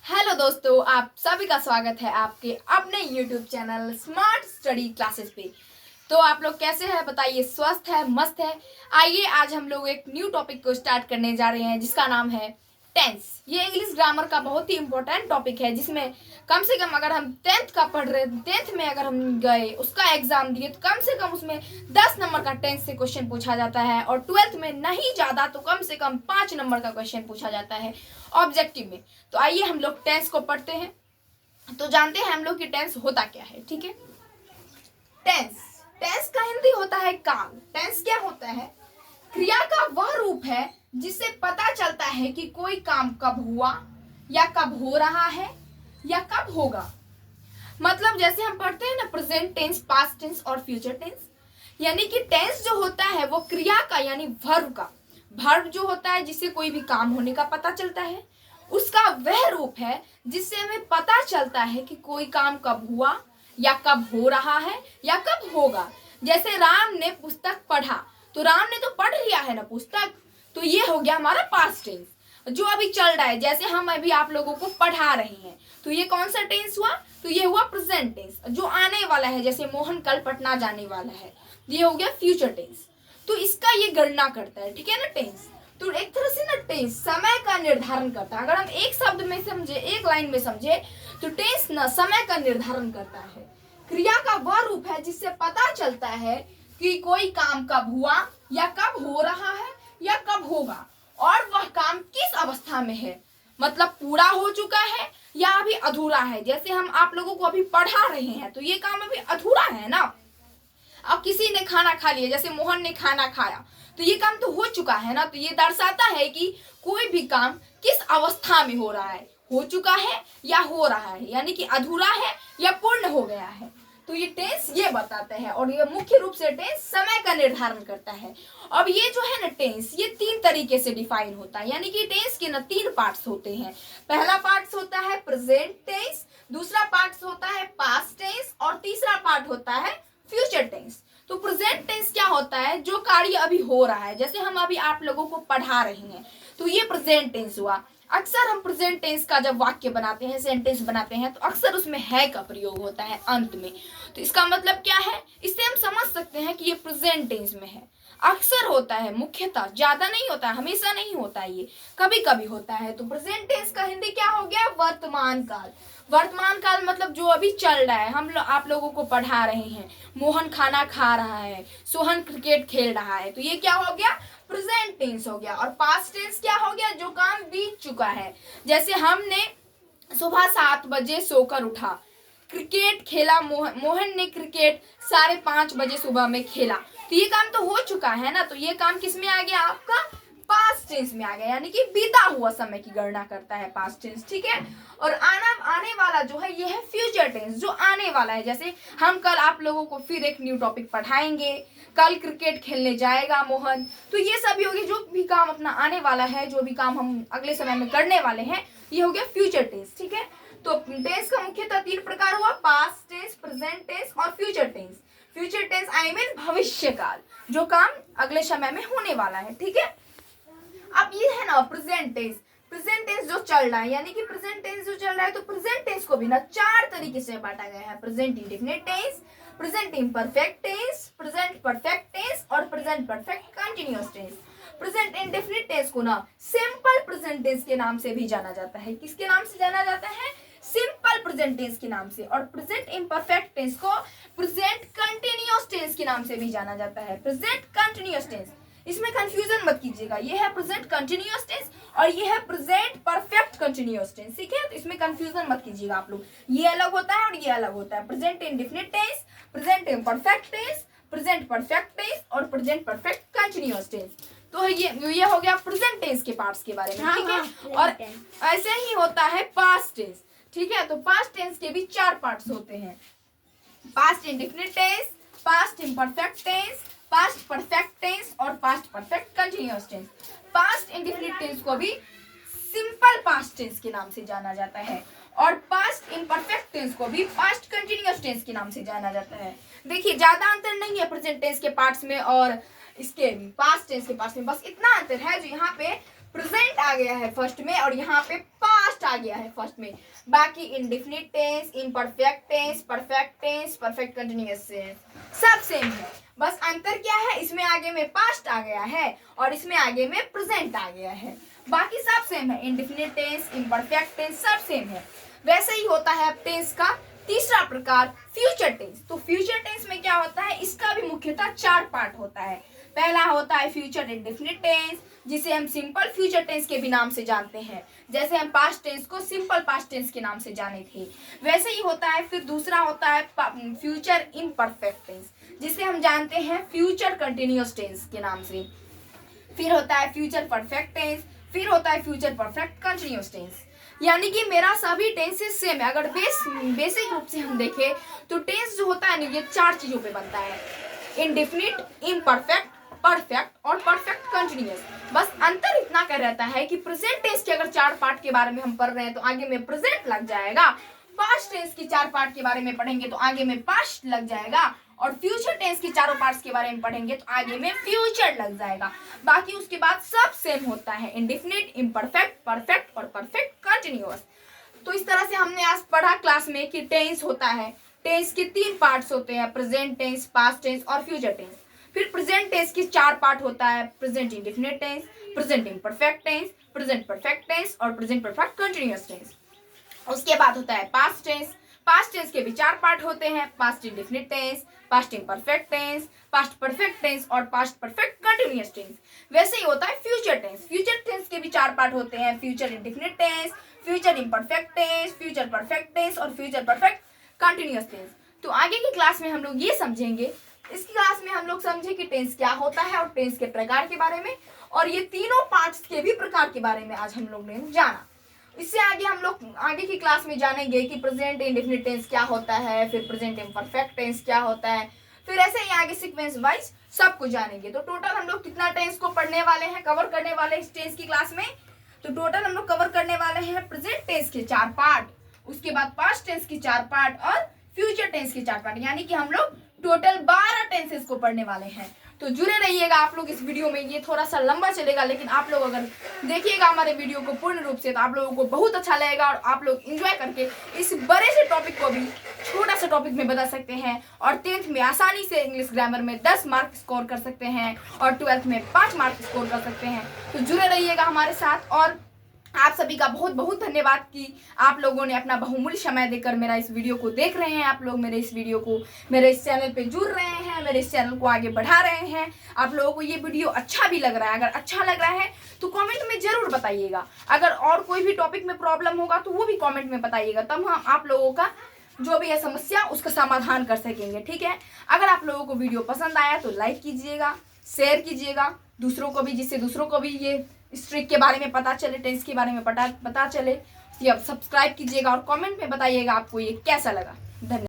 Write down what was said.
Hello दोस्तों, आप सभी का स्वागत है आपके अपने YouTube channel smart study classes पे। तो आप लोग कैसे हैं बताइए, स्वस्थ है, मस्त है। आइए आज हम लोग एक न्यू टॉपिक को स्टार्ट करने जा रहे हैं जिसका नाम है टेंस। ये इंग्लिश ग्रामर का बहुत ही इंपॉर्टेंट टॉपिक है जिसमें कम से कम अगर हम टेंथ का पढ़ रहे, टेंथ में अगर हम गए उसका एग्जाम दिए तो कम से कम उसमें 10 नंबर का टेंथ से क्वेश्चन पूछा जाता है, और ट्वेल्थ में नहीं ज़्यादा तो कम से कम 5 नंबर का क्वेश्चन पूछा जाता है ऑब्जेक्टिव में। तो आइए हम लोग टेंस को पढ़ते हैं। तो जानते हैं हम लोग कि टेंस होता क्या है। ठीक है, टेंस टेंस का हिंदी होता है काल। टेंस क्या होता है? क्रिया का वह रूप है जिससे पता चलता है कि कोई काम कब हुआ या कब हो रहा है या कब होगा। मतलब जैसे हम पढ़ते हैं ना प्रेजेंट टेंस, पास्ट टेंस और फ्यूचर टेंस, यानी कि टेंस जो होता है वो क्रिया का यानी वर्ब का, वर्ब जो होता है जिससे कोई भी काम होने का पता चलता है, उसका वह रूप है जिससे हमें पता चलता है कि कोई काम कब हुआ या कब हो रहा है या कब होगा। जैसे राम ने पुस्तक पढ़ा, तो राम ने तो पढ़ लिया है ना पुस्तक, तो ये हो गया हमारा पास्ट टेंस जो अभी चल रहा है। जैसे हम अभी आप लोगों को पढ़ा रहे हैं, तो ये कौन सा टेंस हुआ? तो ये हुआ प्रेजेंट टेंस। जो आने वाला है, जैसे मोहन कल पटना जाने वाला है, ये हो गया फ्यूचर टेंस। तो इसका ये गणना करता है, ठीक है ना टेंस। तो एक तरह से ना टेंस समय का निर्धारण करता है। अगर हम एक शब्द में समझे, एक लाइन में समझे, तो टेंस ना समय का निर्धारण करता है। क्रिया का वह रूप है जिससे पता चलता है कि कोई काम कब हुआ या कब हो रहा है या कब होगा, और वह काम किस अवस्था में है, मतलब पूरा हो चुका है या अभी अधूरा है। जैसे हम आप लोगों को अभी पढ़ा रहे हैं, तो ये काम अभी अधूरा है ना। अब किसी ने खाना खा लिया, जैसे मोहन ने खाना खाया, तो ये काम तो हो चुका है ना। तो ये दर्शाता है कि कोई भी काम किस अवस्था में हो रहा है, हो चुका है या हो रहा है, यानी कि अधूरा है या पूर्ण हो गया है। तो ये टेंस ये बताते हैं, और ये मुख्य रूप से टेंस समय का निर्धारण करता है। अब ये जो है ना टेंस, ये 3 तरीके से डिफाइन होता है, यानी कि टेंस के ना 3 पार्ट्स होते हैं। पहला पार्ट होता है प्रेजेंट टेंस, दूसरा पार्ट होता है पास्ट टेंस, और तीसरा पार्ट होता है फ्यूचर टेंस। तो प्रेजेंट टेंस क्या होता है? जो कार्य अभी हो रहा है, जैसे हम अभी आप लोगों को पढ़ा रहे हैं, तो ये प्रेजेंट टेंस हुआ। अक्सर हम प्रेजेंट टेंस का जब वाक्य बनाते हैं, सेंटेंस बनाते हैं, तो अक्सर उसमें है का प्रयोग होता है अंत में। तो इसका मतलब क्या है? इससे हम समझ सकते हैं कि ये प्रेजेंट टेंस में है। अक्सर होता है, मुख्यतः, ज्यादा नहीं होता है, हमेशा नहीं होता है, ये कभी कभी होता है। तो प्रेजेंट टेंस का हिंदी क्या हो गया? वर्तमान काल। वर्तमान काल मतलब जो अभी चल रहा है। आप लोगों को पढ़ा रहे हैं, मोहन खाना खा रहा है, सोहन क्रिकेट खेल रहा है, तो ये क्या हो गया? प्रेजेंट टेंस हो गया। और पास्ट टेंस क्या हो गया? जो काम बीत चुका है। जैसे हमने सुबह 7 बजे सोकर उठा, क्रिकेट खेला, मोहन ने क्रिकेट 5:30 बजे सुबह में खेला, तो ये काम तो हो चुका है ना। तो ये काम किस में आ गया? आपका पास्ट टेंस में आ गया, यानी कि बीता हुआ समय की गणना करता है पास्ट टेंस। ठीक है, और आने वाला जो है ये है फ्यूचर टेंस, जो आने वाला है। जैसे हम कल आप लोगों को फिर एक न्यू टॉपिक पढ़ाएंगे, कल क्रिकेट खेलने जाएगा मोहन, तो ये सभी हो गया जो भी काम अपना आने वाला है, जो भी काम हम अगले समय में करने वाले हैं, ये हो गया फ्यूचर टेंस। ठीक है, तो टेंस का मुख्यतः 3 प्रकार हुआ, पास्ट टेंस, प्रेजेंट टेंस और future tense. Future tense I mean भविष्य काल, जो काम अगले समय में होने वाला है। ठीक है, अब ये है ना प्रेजेंट टेंस। प्रेजेंट टेंस जो चल रहा है, यानी कि प्रेजेंट टेंस जो चल रहा है, तो प्रेजेंट टेंस को भी ना 4 तरीके से बांटा गया है। Present indefinite tense, present imperfect tense, present perfect tense और present perfect continuous tense. Present indefinite tense को ना सिंपल प्रेजेंट टेंस के नाम से भी जाना जाता है। किसके नाम से जाना जाता है? सिंपल प्रेजेंट टेंस के नाम से। और प्रेजेंट इम्परफेक्ट टेंस को प्रेजेंट कंटीन्यूअस टेंस के नाम से भी जाना जाता है। प्रेजेंट कंटीन्यूअस टेंस, इसमें कंफ्यूजन मत कीजिएगा, ये है प्रेजेंट कंटीन्यूअस टेंस और ये है प्रेजेंट परफेक्ट कंटीन्यूअस टेंस। ठीक है, तो इसमें कंफ्यूजन मत कीजिएगा आप लोग, ये अलग होता है और ये अलग होता है। Present indefinite tense, present imperfect tense, present perfect tense और प्रेजेंट परफेक्ट कंटीन्यूअस टेंस। तो ये हो गया प्रेजेंट टेंस के पार्ट्स के बारे में। ठीक है, और ऐसे ही होता है पास्ट टेंस। ठीक है, तो पास्ट टेंस के भी 4 पार्ट्स होते हैं, past indefinite tense, past imperfect tense, past perfect tense और past perfect continuous tense. Past indefinite tense को भी सिंपल पास्ट टेंस के नाम से जाना जाता है, और पास्ट इम्परफेक्ट टेंस को भी पास्ट कंटीन्यूअस टेंस के नाम से जाना जाता है। देखिए ज्यादा अंतर नहीं है प्रेजेंट टेंस के पार्ट्स में और इसके पास्ट टेंस के पार्ट्स में, बस इतना अंतर है जो यहाँ पे प्रेजेंट आ गया है फर्स्ट में और यहाँ पे पास्ट पास्ट आ गया है फर्स्ट में। बाकी indefinite tense, imperfect tense, perfect tense, perfect continuous tense सब सेम है। बस अंतर क्या है, इसमें आगे में पास्ट आ गया है और इसमें आगे में प्रेजेंट आ गया है। बाकी सब सेम है, इंडेफिनिट टेंस, इम्परफेक्ट टेंस सब सेम है। वैसे ही होता है टेंस का तीसरा प्रकार फ्यूचर टेंस। तो फ्यूचर टेंस में क्या होता है, इसका भी मुख्यतः 4 पार्ट होता है। पहला होता है फ्यूचर इंडेफिनिट टेंस, जिसे हम सिंपल फ्यूचर टेंस के भी नाम से जानते हैं, जैसे हम पास्ट टेंस को सिंपल पास्ट टेंस के नाम से जाने थे वैसे ही होता है। फिर दूसरा होता है फ्यूचर इम्परफेक्ट टेंस, जिसे हम जानते हैं फ्यूचर कंटिन्यूअस टेंस के नाम से। फिर होता है फ्यूचर परफेक्ट टेंस, फिर होता है फ्यूचर परफेक्ट कंटिन्यूअस टेंस। यानी कि मेरा सभी टेंसेस सेम है। अगर बेसिक रूप से हम देखें तो टेंस जो होता है ना, ये 4 चीजों पे बनता है, इंडेफिनिट, इम्परफेक्ट, परफेक्ट और परफेक्ट कंटिन्यूअस। बस अंतर इतना कर रहता है कि प्रेजेंट टेंस के अगर 4 पार्ट के बारे में हम पढ़ रहे हैं तो आगे में प्रेजेंट लग जाएगा, पास्ट टेंस के 4 पार्ट के बारे में पढ़ेंगे तो आगे में पास्ट लग जाएगा, और फ्यूचर टेंस के चारों पार्ट्स के बारे में पढ़ेंगे तो आगे में फ्यूचर लग जाएगा। बाकी उसके बाद सब सेम होता है, इंडेफिनिट, इम्परफेक्ट, परफेक्ट और परफेक्ट कंटिन्यूअस। तो इस तरह से हमने आज पढ़ा क्लास में कि टेंस होता है, टेंस के 3 पार्ट्स होते हैं, प्रेजेंट टेंस, पास्ट टेंस और फ्यूचर टेंस। फिर प्रेजेंट टेंस के 4 पार्ट होता है, present indefinite tense, present imperfect tense, present perfect tense और प्रेजेंट परफेक्ट कंटिन्यूअस टेंस। उसके बाद होता है पास्ट टेंस। पास्ट टेंस के भी 4 पार्ट होते हैं, past indefinite tense, past imperfect tense, past perfect tense और पास्ट परफेक्ट कंटिन्यूअस टेंस। वैसे ही होता है फ्यूचर टेंस। फ्यूचर टेंस के भी 4 पार्ट होते हैं, future indefinite tense, future imperfect tense, future perfect tense और फ्यूचर परफेक्ट कंटिन्यूअस टेंस। तो आगे की क्लास में हम लोग ये समझेंगे, इस क्लास में हम लोग समझे कि टेंस क्या होता है और टेंस के प्रकार के बारे में, और ये तीनों पार्ट्स के भी प्रकार के बारे में आज हम लोग ने जाना। इससे आगे हम लोग आगे की क्लास में जानेंगे कि प्रेजेंट इंडेफिनिट टेंस क्या होता है, फिर प्रेजेंट इम्परफेक्ट टेंस क्या होता है, फिर ऐसे ही आगे सीक्वेंस वाइज सब कुछ जानेंगे। तो टोटल हम लोग कितना टेंस को पढ़ने वाले हैं, कवर करने वाले इस टेंस की क्लास में, तो टोटल हम लोग कवर करने वाले हैं प्रेजेंट टेंस के 4 पार्ट, उसके बाद पास्ट टेंस के 4 पार्ट और फ्यूचर टेंस के 4 पार्ट, यानी कि हम लोग टोटल 12 टेंसेस को पढ़ने वाले हैं। तो जुड़े रहिएगा आप लोग इस वीडियो में। ये थोड़ा सा लंबा चलेगा, लेकिन आप लोग अगर देखिएगा हमारे वीडियो को पूर्ण रूप से तो आप लोगों को बहुत अच्छा लगेगा और आप लोग एंजॉय करके इस बड़े से टॉपिक को भी छोटा सा टॉपिक में बता सकते हैं, और 10th में आसानी से इंग्लिश ग्रामर में 10 मार्क स्कोर कर सकते हैं और 12th में 5 मार्क स्कोर कर सकते हैं। तो जुड़े रहिएगा हमारे साथ, और आप सभी का बहुत बहुत धन्यवाद कि आप लोगों ने अपना बहुमूल्य समय देकर मेरा इस वीडियो को देख रहे हैं। आप लोग मेरे इस वीडियो को, मेरे इस चैनल पे जुड़ रहे हैं, मेरे इस चैनल को आगे बढ़ा रहे हैं। आप लोगों को ये वीडियो अच्छा भी लग रहा है, अगर अच्छा लग रहा है तो कमेंट में जरूर बताइएगा। अगर और कोई भी टॉपिक में प्रॉब्लम होगा तो वो भी कॉमेंट में बताइएगा, तब हम आप लोगों का जो भी है समस्या उसका समाधान कर सकेंगे, ठीक है। अगर आप लोगों को वीडियो पसंद आया तो लाइक कीजिएगा, शेयर कीजिएगा दूसरों को भी, जिससे दूसरों को भी ये इस ट्रिक के बारे में पता चले, टेंस के बारे में पता चले। सब्सक्राइब कीजिएगा और कमेंट में बताइएगा आपको ये कैसा लगा। धन्यवाद।